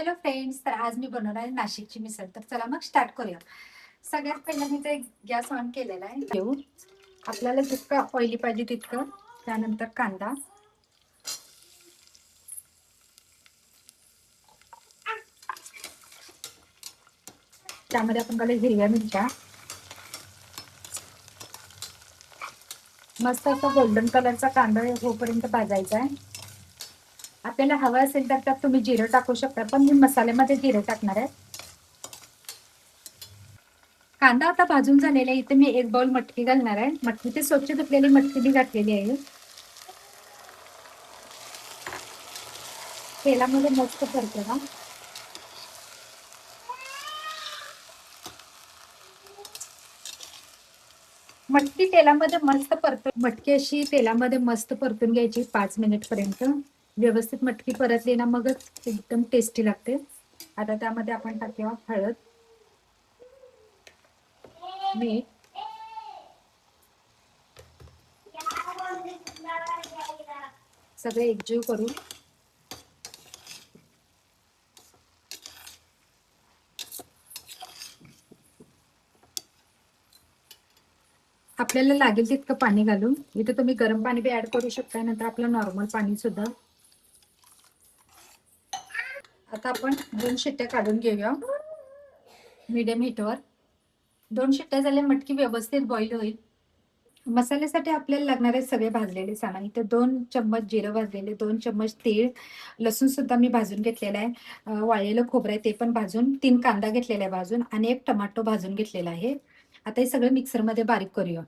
Hello friends, तर आज मी बनवणार आहे नाशिकची मिसळ. तर चला मग स्टार्ट करूया. सगळ्यात पहिला मी ते गॅस ऑन केलेला आहे. घेऊ आपल्याला जितकं ऑइली पाहिजे तितकं. त्यानंतर कांदा, त्यामध्ये आपण घालू हिरव्या मिरच्या. मस्त असा गोल्डन कलरचा कांदा होईपर्यंत भाजायचा आहे. आपल्याला हवा असेल तर त्यात तुम्ही जिरं टाकू शकता, पण मी मसाल्यामध्ये जिरं टाकणार आहे. कांदा आता भाजून झालेला आहे. इथे मी 1 बाउल मटकी घालणार आहे. मटकी ते स्वच्छ धुतलेली मटकी मी घातलेली आहे. तेलामध्ये मस्त परतवा. मटकी तेलामध्ये मस्त मटकी अशी तेलामध्ये मस्त परतून घ्यायची 5 मिनिट पर्यंत. व्यवस्थित मटकी परतली ना मगच एकदम टेस्टी लागते. आता त्यामध्ये आपण टाकूया हळद, मीठ, सगळे एकजीव करून आपल्याला लागेल तितकं पाणी घालून. इथे तुम्ही गरम पाणी बी ऍड करू शकता, नंतर आपलं नॉर्मल पाणी सुद्धा. आता आपण 2 शिट्ट्या काढून घेऊया मीडियम हीटवर. 2 शिट्ट्या झाल्या मटकी व्यवस्थित बॉईल होईल. मसाल्यासाठी आपल्याला लागणारे सगळे भाजलेले सामान. इथे 2 चम्मच जिरं भाजलेले, 2 चम्मच तीळ, लसूण सुद्धा मी भाजून घेतलेला आहे. वाळलेलं खोबरं आहे ते पण भाजून, 3 कांदा घेतलेला आहे भाजून आणि 1 टोमॅटो भाजून घेतलेला आहे. आता हे सगळं मिक्सरमध्ये बारीक करूया.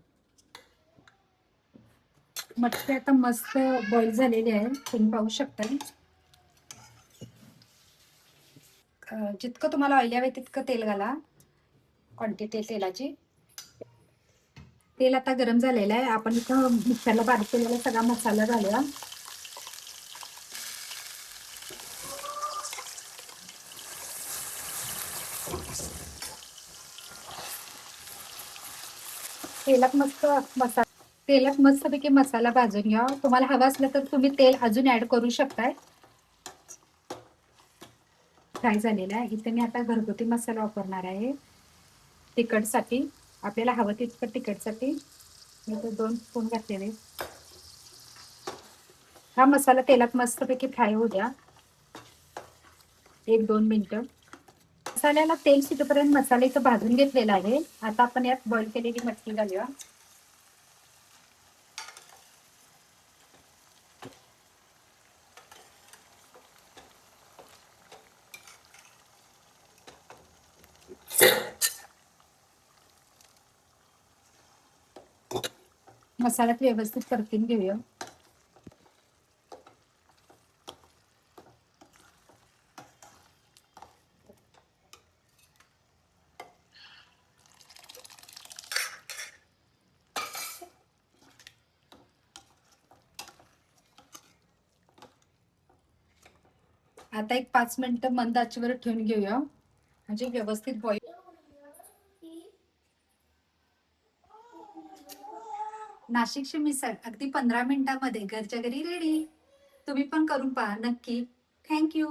मटकी आता मस्त बॉईल झालेली आहे, तुम्ही पाहू शकता. जितकं तुम्हाला ऑइली हवे तितकं तेल घाला, क्वांटिटी तेलाची. तेल आता गरम झालेलं आहे. आपण इथं मिक्सरला बारीक केलेला सगळा मसाला घालूया. तेलात मस्तपैकी मसाला भाजून घ्या. तुम्हाला हवा असलं तर तुम्ही तेल अजून ऍड करू शकताय. फ्राय झालेला आहे. इथे मी आता घरगुती मसाला वापरणार आहे तिखटसाठी. आपल्याला हवं तितकं तिखटसाठी मी ते 2 स्पून घातलेले. हा मसाला तेलात मस्तपैकी फ्राय होऊ द्या 1-2 मिनिटं. मसाल्याला तेल सुटेपर्यंत मसाला इथं भाजून घेतलेला आहे. आता आपण यात बॉईल केलेली मटकी घालूया. मसाल्यात व्यवस्थित परतून घेऊया. आता एक 5 मिनिटं मंद आचेवर ठेवून घेऊया, म्हणजे व्यवस्थित बॉईल. नाशिकची मिसळ अगदी 15 मिनिटांमध्ये घरच्या घरी रेडी. तुम्ही पण करून पहा नक्की. थँक्यू.